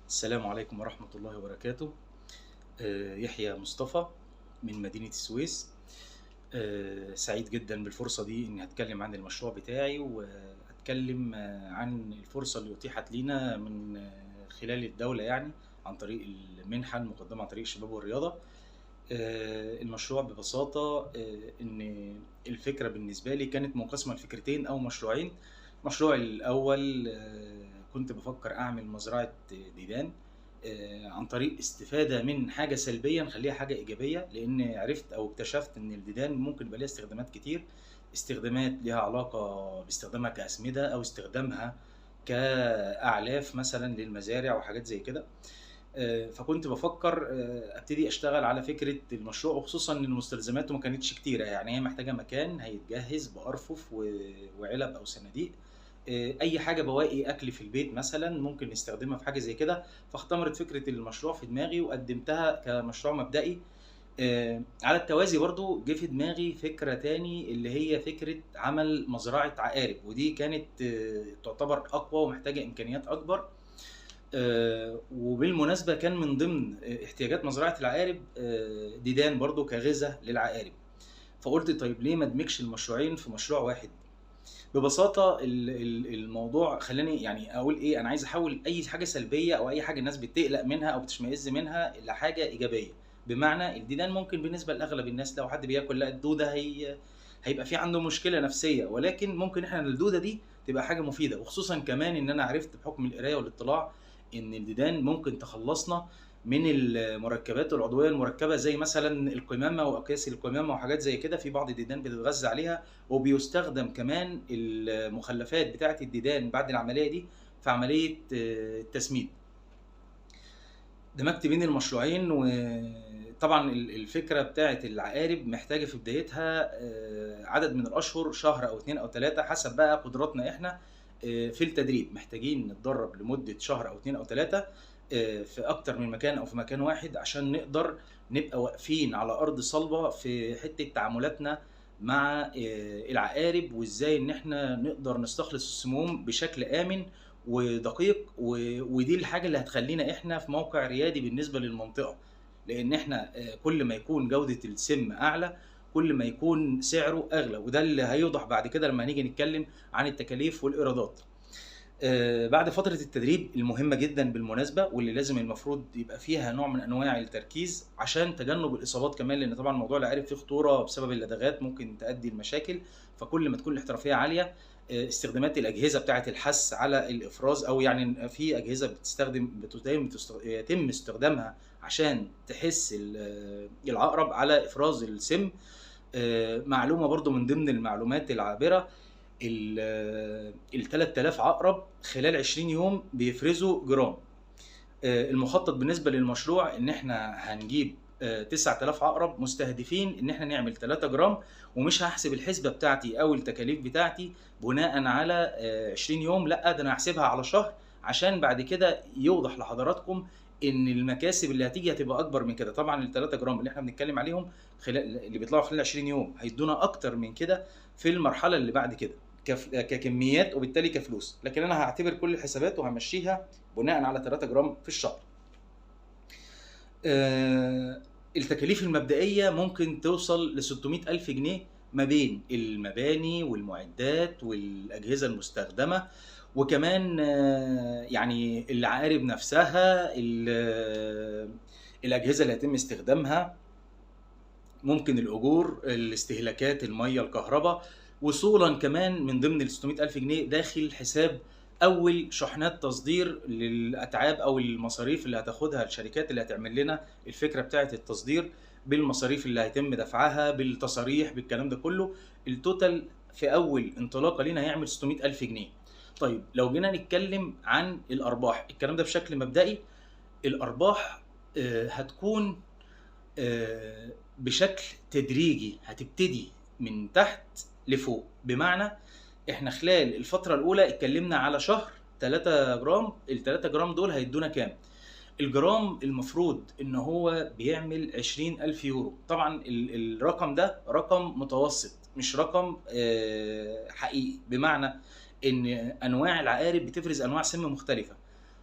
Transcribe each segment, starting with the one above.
السلام عليكم ورحمة الله وبركاته. يحيى مصطفى من مدينة السويس. سعيد جدا بالفرصة دي إني هتكلم عن المشروع بتاعي، وهتكلم عن الفرصة اللي أتيحت لينا من خلال الدولة، يعني عن طريق المنحة المقدمة عن طريق الشباب والرياضة. المشروع ببساطة إن الفكرة بالنسبة لي كانت منقسمة لفكرتين أو مشروعين. المشروع الأول كنت بفكر أعمل مزرعة ديدان عن طريق استفادة من حاجة سلبية نخليها حاجة إيجابية، لأن عرفت أو اكتشفت إن الديدان ممكن يبقى ليها استخدامات كتير. استخدامات ليها علاقة باستخدامها كأسمدة أو استخدامها كأعلاف مثلا للمزارع وحاجات زي كده. فكنت بفكر ابتدي اشتغل على فكره المشروع، وخصوصا ان مستلزماته ما كانتش كتيره، يعني هي محتاجه مكان هيتجهز بارفف وعلب او صناديق. اي حاجه بواقي اكل في البيت مثلا ممكن نستخدمها في حاجه زي كده. فاختمرت فكره المشروع في دماغي وقدمتها كمشروع مبدئي. على التوازي برضو جه في دماغي فكره تاني، اللي هي فكره عمل مزرعه عقارب، ودي كانت تعتبر اقوى ومحتاجه امكانيات اكبر. وبالمناسبة كان من ضمن احتياجات مزرعة العقارب ديدان برضو كغذاء للعقارب. فقلت طيب ليه ما ادمجش المشروعين في مشروع واحد؟ ببساطة الموضوع خلاني يعني اقول ايه، انا عايز احول اي حاجة سلبية او اي حاجة الناس بتقلق منها او بتشمئز منها لحاجة ايجابية. بمعنى الديدان ممكن بالنسبة لاغلب الناس لو حد بياكل لا الدودة هيبقى في عنده مشكلة نفسية، ولكن ممكن احنا الدودة دي تبقى حاجة مفيدة. وخصوصا كمان ان انا عرفت بحكم القراية والاطلاع ان الديدان ممكن تخلصنا من المركبات العضويه المركبه، زي مثلا القمامه واكياس القمامه وحاجات زي كده. في بعض الديدان بتتغذى عليها، وبيستخدم كمان المخلفات بتاعه الديدان بعد العمليه دي في عمليه التسميد. دمجت بين المشروعين، وطبعا الفكره بتاعه العقارب محتاجه في بدايتها عدد من الاشهر، شهر او 2 او 3 حسب بقى قدراتنا احنا في التدريب. محتاجين نتدرب لمده شهر او 2 او 3 في اكتر من مكان او في مكان واحد، عشان نقدر نبقى واقفين على ارض صلبه في حته تعاملاتنا مع العقارب، وازاي ان احنا نقدر نستخلص السموم بشكل امن ودقيق. ودي الحاجه اللي هتخلينا احنا في موقع ريادي بالنسبه للمنطقه، لان احنا كل ما يكون جوده السم اعلى كل ما يكون سعره اغلى، وده اللي هيوضح بعد كده لما هنيجي نتكلم عن التكاليف والايرادات. بعد فترة التدريب المهمة جدا بالمناسبة، واللي لازم المفروض يبقى فيها نوع من أنواع التركيز عشان تجنب الإصابات كمان، لأن طبعا موضوع العقارب فيه خطورة بسبب اللدغات ممكن تؤدي لمشاكل. فكل ما تكون الاحترافية عالية، استخدامات الأجهزة بتاعة الحث على الإفراز، أو يعني في أجهزة يتم استخدامها عشان تحس العقرب على إفراز السم. معلومة برضو من ضمن المعلومات العابرة، ال 3000 عقرب خلال 20 يوم بيفرزوا جرام. المخطط بالنسبة للمشروع ان احنا هنجيب 9000 عقرب، مستهدفين ان احنا نعمل 3 جرام. ومش هحسب الحسبة بتاعتي او التكاليف بتاعتي بناء على 20 يوم، لا ده انا هحسبها على شهر، عشان بعد كده يوضح لحضراتكم ان المكاسب اللي هتيجي هتبقى اكبر من كده. طبعا ال 3 جرام اللي احنا بنتكلم عليهم اللي بيطلعوا خلال 20 يوم هيدونا اكتر من كده في المرحلة اللي بعد كده ككميات وبالتالي كفلوس، لكن انا هعتبر كل الحسابات وهمشيها بناء على 3 جرام في الشهر. التكاليف المبدئية ممكن توصل ل 600,000 جنيه ما بين المباني والمعدات والأجهزة المستخدمة، وكمان يعني العقارب نفسها، الأجهزة اللي هيتم استخدامها، ممكن الأجور، الاستهلاكات، المية، الكهرباء. وصولا كمان من ضمن ال 600,000 جنيه داخل حساب أول شحنات تصدير للأتعاب أو المصاريف اللي هتاخدها الشركات اللي هتعمل لنا الفكرة بتاعة التصدير، بالمصاريف اللي هيتم دفعها، بالتصاريح، بالكلام ده كله. التوتال في أول انطلاقة لينا هيعمل 600,000 جنيه. طيب لو جينا نتكلم عن الأرباح، الكلام ده بشكل مبدئي. الأرباح هتكون بشكل تدريجي، هتبتدي من تحت لفوق. بمعنى احنا خلال الفترة الأولى اتكلمنا على شهر 3 جرام. ال 3 جرام دول هيدونا كام؟ الجرام المفروض ان هو بيعمل 20,000 يورو. طبعا الرقم ده رقم متوسط مش رقم حقيقي، بمعنى ان انواع العقارب بتفرز انواع سم مختلفة.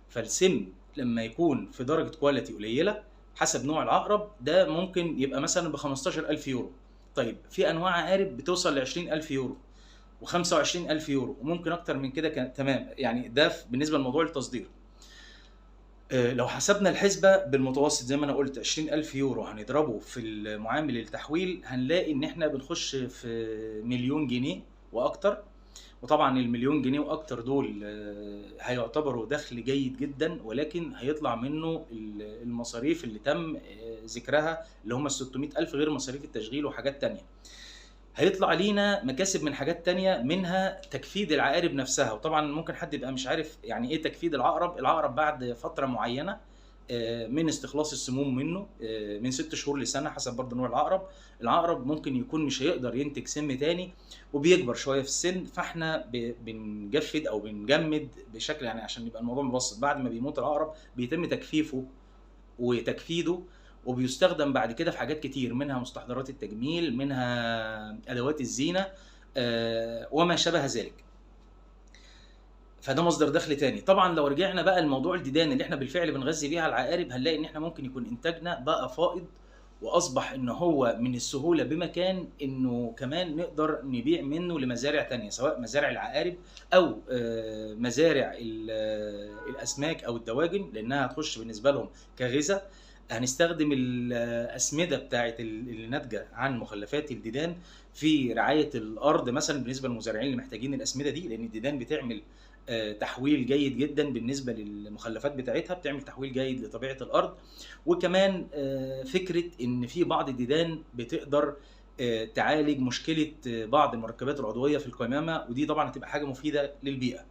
فالسم لما يكون في درجه كواليتي قليله حسب نوع العقرب ده ممكن يبقى مثلا ب 15000 يورو. طيب في انواع عقارب بتوصل ل 20000 يورو و25000 يورو وممكن اكتر من كده تمام. يعني ده بالنسبه لموضوع التصدير. لو حسبنا الحسبة بالمتوسط زي ما أنا قلت 20000 يورو هنضربه في المعامل التحويل هنلاقي إن إحنا بنخش في مليون جنيه وأكتر. وطبعا المليون جنيه وأكتر دول هيعتبروا دخل جيد جدا، ولكن هيطلع منه المصاريف اللي تم ذكرها اللي هم 600000 غير مصاريف التشغيل وحاجات تانية. هيطلع لينا مكاسب من حاجات تانية منها تكفيد العقارب نفسها. وطبعا ممكن حد يبقى مش عارف يعني ايه تكفيد العقرب. العقرب بعد فترة معينة من استخلاص السموم منه من 6 شهور لسنة حسب برضه نوع العقرب. العقرب ممكن يكون مش هيقدر ينتج سم تاني وبيكبر شوية في السن، فاحنا بنجفد او بنجمد بشكل يعني عشان يبقى الموضوع مبسط. بعد ما بيموت العقرب بيتم تجفيفه وتكفيده وبيستخدم بعد كده في حاجات كتير منها مستحضرات التجميل، منها ادوات الزينه وما شابه ذلك. فده مصدر دخل تاني. طبعا لو رجعنا بقى لموضوع الديدان اللي احنا بالفعل بنغذي بيها العقارب هنلاقي ان احنا ممكن يكون انتاجنا بقى فائض واصبح ان هو من السهوله بمكان انه كمان نقدر نبيع منه لمزارع تانية سواء مزارع العقارب او مزارع الاسماك او الدواجن لانها هتخش بالنسبه لهم كغذاء. هنستخدم الاسمده بتاعت اللي ناتجه عن مخلفات الديدان في رعايه الارض مثلا بالنسبه للمزارعين اللي محتاجين الاسمده دي، لان الديدان بتعمل تحويل جيد جدا بالنسبه للمخلفات بتاعتها، بتعمل تحويل جيد لطبيعه الارض. وكمان فكره ان في بعض الديدان بتقدر تعالج مشكله بعض المركبات العضويه في القمامه، ودي طبعا هتبقى حاجه مفيده للبيئه.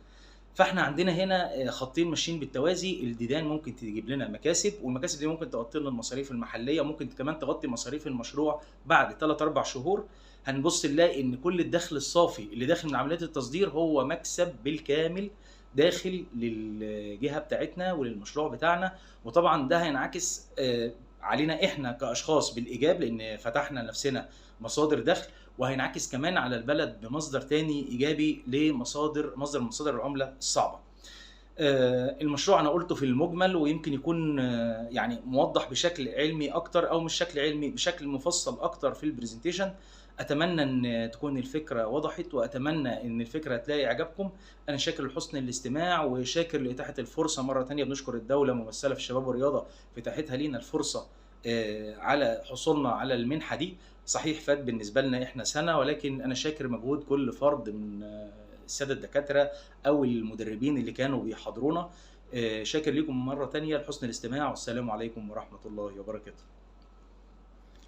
فاحنا عندنا هنا خطين ماشيين بالتوازي. الديدان ممكن تجيب لنا مكاسب، والمكاسب دي ممكن تغطي لنا المصاريف المحليه، ممكن كمان تغطي مصاريف المشروع بعد 3-4 شهور. هنبص نلاقي ان كل الدخل الصافي اللي داخل من عمليات التصدير هو مكسب بالكامل داخل للجهه بتاعتنا وللمشروع بتاعنا. وطبعا ده هينعكس علينا احنا كاشخاص بالايجاب لان فتحنا لنفسنا مصادر دخل، وهينعكس كمان على البلد بمصدر تاني ايجابي مصدر من مصادر العمله الصعبه. المشروع انا قلته في المجمل ويمكن يكون يعني موضح بشكل علمي اكتر او مش شكل علمي بشكل مفصل اكتر في البرزنتيشن. اتمنى ان تكون الفكره وضحت واتمنى ان الفكره تلاقي اعجابكم. انا شاكر لحسن الاستماع وشاكر لاتاحه الفرصه مره تانية. بنشكر الدوله ممثله في الشباب والرياضه في اتاحتها لينا الفرصه على حصولنا على المنحه دي. صحيح فات بالنسبه لنا احنا سنه، ولكن انا شاكر مجهود كل فرد من الساده الدكاتره او المدربين اللي كانوا بيحضرونا. شاكر لكم مره تانية لحسن الاستماع، والسلام عليكم ورحمه الله وبركاته.